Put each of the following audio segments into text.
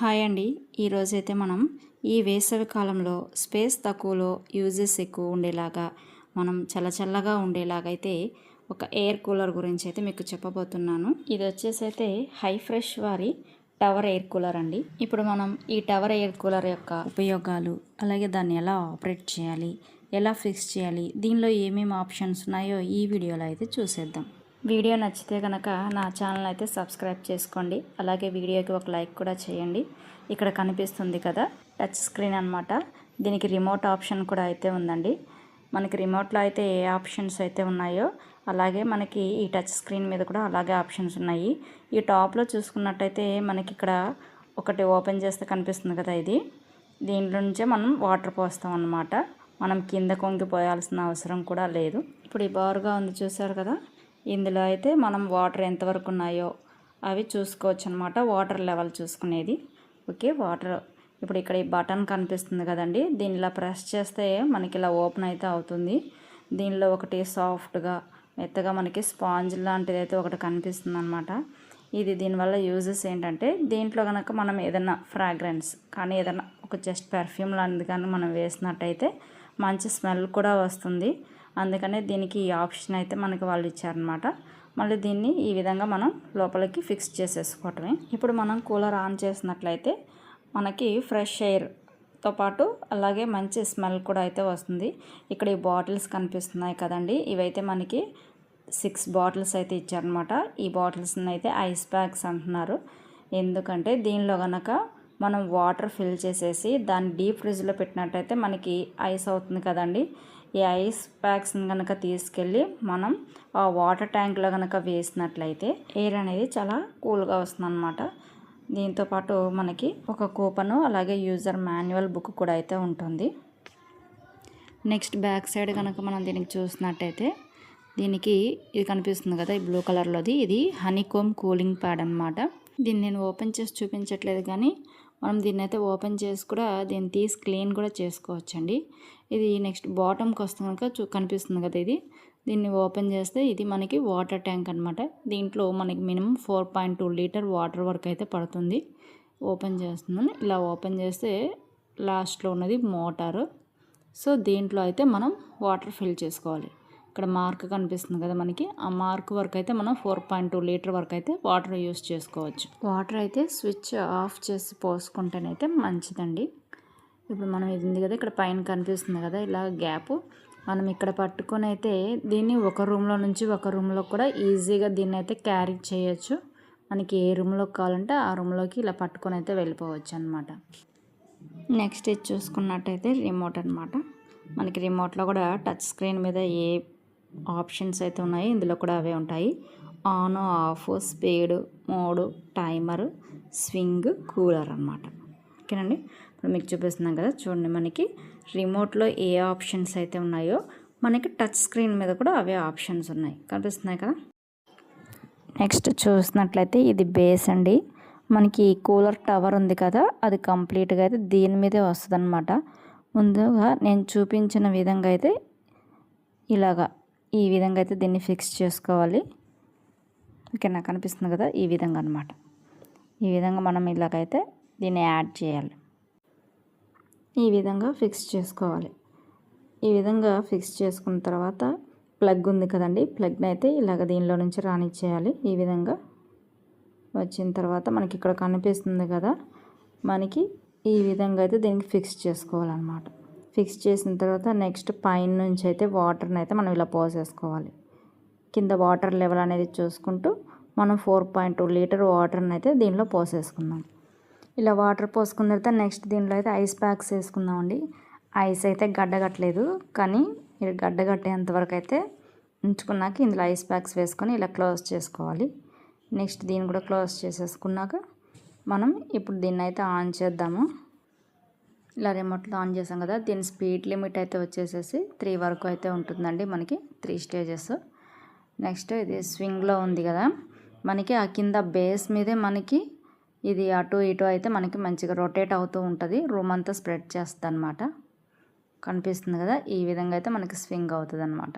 Hi అండి. ఈరోజైతే మనం ఈ వేసవి కాలంలో స్పేస్ తక్కువలో యూజెస్ ఎక్కువ ఉండేలాగా మనం చల్లచల్లగా ఉండేలాగా అయితే ఒక ఎయిర్ కూలర్ గురించి అయితే మీకు చెప్పబోతున్నాను. ఇది వచ్చేసి అయితే హై ఫ్రెష్ వారి టవర్ ఎయిర్ కూలర్ అండి. ఇప్పుడు మనం ఈ టవర్ ఎయిర్ కూలర్ యొక్క ఉపయోగాలు, అలాగే దాన్ని ఎలా ఆపరేట్ చేయాలి, ఎలా ఫిక్స్ చేయాలి, దీనిలో ఏమేమి ఆప్షన్స్ ఉన్నాయో ఈ వీడియోలో అయితే చూసేద్దాం. వీడియో నచ్చితే కనుక నా ఛానల్ అయితే సబ్స్క్రైబ్ చేసుకోండి. అలాగే వీడియోకి ఒక లైక్ కూడా చేయండి. ఇక్కడ కనిపిస్తుంది కదా టచ్ స్క్రీన్ అనమాట. దీనికి రిమోట్ ఆప్షన్ కూడా అయితే ఉందండి. మనకి రిమోట్లో అయితే ఏ ఆప్షన్స్ అయితే ఉన్నాయో అలాగే మనకి ఈ టచ్ స్క్రీన్ మీద కూడా అలాగే ఆప్షన్స్ ఉన్నాయి. ఈ టాప్లో చూసుకున్నట్టయితే మనకి ఇక్కడ ఒకటి ఓపెన్ చేస్తే కనిపిస్తుంది కదా, దీంట్లో నుంచే మనం వాటర్ పోస్తాం అన్నమాట. మనం కింద కొంగిపోయాల్సిన అవసరం కూడా లేదు. ఇప్పుడు ఈ బారుగా ఉంది చూసారు కదా, ఇందులో అయితే మనం వాటర్ ఎంతవరకు ఉన్నాయో అవి చూసుకోవచ్చు అనమాట. వాటర్ లెవెల్ చూసుకునేది. ఓకే, వాటర్ ఇప్పుడు ఇక్కడ ఈ బటన్ కనిపిస్తుంది కదండి, దీన్ని ఇలా ప్రెస్ చేస్తే మనకి ఇలా ఓపెన్ అయితే అవుతుంది. దీనిలో ఒకటి సాఫ్ట్గా మెత్తగా మనకి స్పాంజ్ లాంటిది అయితే ఒకటి కనిపిస్తుంది అనమాట. దీనివల్ల యూజెస్ ఏంటంటే, దీంట్లో కనుక మనం ఏదైనా ఫ్రాగ్రెన్స్ కానీ ఏదైనా ఒక జస్ట్ పెర్ఫ్యూమ్ లాంటిది కానీ మనం వేసినట్టయితే మంచి స్మెల్ కూడా వస్తుంది. అందుకనే దీనికి ఈ ఆప్షన్ అయితే మనకి వాళ్ళు ఇచ్చారనమాట. మళ్ళీ దీన్ని ఈ విధంగా మనం లోపలికి ఫిక్స్ చేసేసుకోవటమే. ఇప్పుడు మనం కూలర్ ఆన్ చేసినట్లయితే మనకి ఫ్రెష్ ఎయిర్తో పాటు అలాగే మంచి స్మెల్ కూడా అయితే వస్తుంది. ఇక్కడ ఈ బాటిల్స్ కనిపిస్తున్నాయి కదండి, ఇవైతే మనకి 6 బాటిల్స్ అయితే ఇచ్చారనమాట. ఈ బాటిల్స్ని అయితే ఐస్ ప్యాక్స్ అంటున్నారు. ఎందుకంటే దీనిలో కనుక మనం వాటర్ ఫిల్ చేసేసి దాన్ని డీప్ ఫ్రిడ్జ్లో పెట్టినట్టయితే మనకి ఐస్ అవుతుంది కదండి. ఈ ఐస్ ప్యాక్స్ని కనుక తీసుకెళ్ళి మనం ఆ వాటర్ ట్యాంక్లో కనుక వేసినట్లయితే ఎయిర్ అనేది చాలా కూల్గా వస్తుంది అనమాట. దీంతోపాటు మనకి ఒక కూపను అలాగే యూజర్ మాన్యువల్ బుక్ కూడా అయితే ఉంటుంది. నెక్స్ట్ బ్యాక్ సైడ్ కనుక మనం దీనికి చూసినట్టయితే దీనికి ఇది కనిపిస్తుంది కదా, ఈ బ్లూ కలర్లోది, ఇది హనీకోమ్ కూలింగ్ ప్యాడ్ అనమాట. దీన్ని నేను ఓపెన్ చేసి చూపించట్లేదు, కానీ మనం దీన్ని అయితే ఓపెన్ చేసి కూడా దీన్ని తీసి క్లీన్ కూడా చేసుకోవచ్చండి. ఇది నెక్స్ట్ బాటమ్కి వస్తుంది కనుక కనిపిస్తుంది కదా, దీన్ని ఓపెన్ చేస్తే ఇది మనకి వాటర్ ట్యాంక్ అనమాట. దీంట్లో మనకి మినిమం 4.2 లీటర్ వాటర్ వరకు అయితే పడుతుంది. ఓపెన్ చేస్తున్నాను. ఇలా ఓపెన్ చేస్తే లాస్ట్లో ఉన్నది మోటారు. సో దీంట్లో అయితే మనం వాటర్ ఫిల్ చేసుకోవాలి. ఇక్కడ మార్క్ కనిపిస్తుంది కదా మనకి, ఆ మార్క్ వరకు అయితే మనం 4.2 లీటర్ వరకు అయితే వాటర్ యూస్ చేసుకోవచ్చు. వాటర్ అయితే స్విచ్ ఆఫ్ చేసి పోసుకుంటేనైతే మంచిదండి. ఇప్పుడు మనం ఇది ఉంది కదా, ఇక్కడ పైన కనిపిస్తుంది కదా ఇలా గ్యాప్, మనం ఇక్కడ పట్టుకొని అయితే దీన్ని ఒక రూమ్లో నుంచి ఒక రూమ్లో కూడా ఈజీగా దీన్ని అయితే క్యారీ చేయొచ్చు. మనకి ఏ రూమ్లోకి కావాలంటే ఆ రూమ్లోకి ఇలా పట్టుకొని అయితే వెళ్ళిపోవచ్చు అనమాట. నెక్స్ట్ ఇది చూసుకున్నట్టయితే రిమోట్ అనమాట. మనకి రిమోట్లో కూడా టచ్ స్క్రీన్ మీద ఏ ఆప్షన్స్ అయితే ఉన్నాయి ఇందులో కూడా అవే ఉంటాయి. On, of, speed, mode, timer, swing, cooler అనమాట. ఓకేనండి, ఇప్పుడు మీకు చూపిస్తున్నాం కదా చూడండి, మనకి రిమోట్లో ఏ ఆప్షన్స్ అయితే ఉన్నాయో మనకి టచ్ స్క్రీన్ మీద కూడా అవే ఆప్షన్స్ ఉన్నాయి, కనిపిస్తున్నాయి కదా. నెక్స్ట్ చూసినట్లయితే ఇది బేస్ అండి. మనకి కూలర్ టవర్ ఉంది కదా, అది కంప్లీట్గా అయితే దీని మీదే వస్తుంది అనమాట. ముందుగా నేను చూపించిన విధంగా అయితే ఈ విధంగా అయితే దీన్ని ఫిక్స్ చేసుకోవాలి. ఓకే, నాకు కనిపిస్తుంది కదా, ఈ విధంగా అనమాట. ఈ విధంగా మనం ఇలాగైతే దీన్ని యాడ్ చేయాలి. ఈ విధంగా ఫిక్స్ చేసుకోవాలి. ఈ విధంగా ఫిక్స్ చేసుకున్న తర్వాత ప్లగ్ ఉంది కదండి, ప్లగ్ని అయితే ఇలాగ దీనిలో నుంచి రానిచ్చేయాలి. ఈ విధంగా వచ్చిన తర్వాత మనకి ఇక్కడ కనిపిస్తుంది కదా, మనకి ఈ విధంగా అయితే దీనికి ఫిక్స్ చేసుకోవాలన్నమాట. ఫిక్స్ చేసిన తర్వాత నెక్స్ట్ పైన నుంచి అయితే వాటర్ని అయితే మనం ఇలా పోసేసుకోవాలి. కింద వాటర్ లెవెల్ అనేది చూసుకుంటూ మనం 4.2 లీటర్ వాటర్ని అయితే దీనిలో పోసేసుకుందాం. ఇలా వాటర్ పోసుకున్న తర్వాత నెక్స్ట్ దీనిలో అయితే ఐస్ ప్యాక్స్ వేసుకుందామండి. ఐస్ అయితే గడ్డగట్టలేదు, కానీ ఇది గడ్డగట్టేంత వరకు అయితే ఉంచుకున్నాక ఇందులో ఐస్ ప్యాక్స్ వేసుకొని ఇలా క్లోజ్ చేసుకోవాలి. నెక్స్ట్ దీన్ని కూడా క్లోజ్ చేసేసుకున్నాక మనం ఇప్పుడు దీన్ని అయితే ఆన్ చేద్దాము. ఇలా రిమోట్లో ఆన్ చేసాం కదా, దీని స్పీడ్ లిమిట్ అయితే వచ్చేసేసి 3 వరకు అయితే ఉంటుందండి. మనకి 3 స్టేజెస్. నెక్స్ట్ ఇది స్వింగ్లో ఉంది కదా, మనకి ఆ కింద బేస్ మీదే మనకి ఇది అటు ఇటు అయితే మనకి మంచిగా రొటేట్ అవుతూ ఉంటుంది, రూమ్ అంతా స్ప్రెడ్ చేస్తుంది అనమాట. కనిపిస్తుంది కదా, ఈ విధంగా అయితే మనకి స్వింగ్ అవుతుంది అనమాట.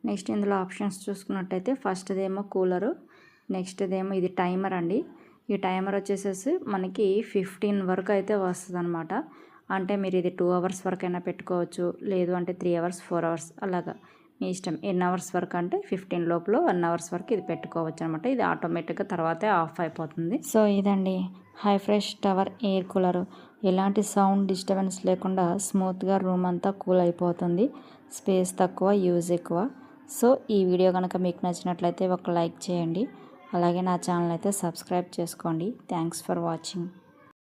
నెక్స్ట్ ఇందులో ఆప్షన్స్ చూసుకున్నట్టయితే ఫస్ట్దేమో కూలరు, నెక్స్ట్దేమో ఇది టైమర్ అండి. ఈ టైమర్ వచ్చేసేసి మనకి 15 వరకు అయితే వస్తుంది అనమాట. అంటే మీరు ఇది 2 అవర్స్ వరకైనా పెట్టుకోవచ్చు, లేదు అంటే 3 అవర్స్ 4 అవర్స్ అలాగా మీ ఇష్టం. ఎన్ని అవర్స్ వరకు అంటే 15 లోపల 1 అవర్స్ వరకు ఇది పెట్టుకోవచ్చు అనమాట. ఇది ఆటోమేటిక్గా తర్వాతే ఆఫ్ అయిపోతుంది. సో ఇదండి high fresh tower air cooler. ఎలాంటి సౌండ్ డిస్టర్బెన్స్ లేకుండా స్మూత్గా రూమ్ అంతా కూల్ అయిపోతుంది. స్పేస్ తక్కువ, యూజ్ ఎక్కువ. సో ఈ వీడియో కనుక మీకు నచ్చినట్లయితే ఒక లైక్ చేయండి. అలాగే నా ఛానల్ అయితే సబ్స్క్రైబ్ చేసుకోండి. Thanks for watching.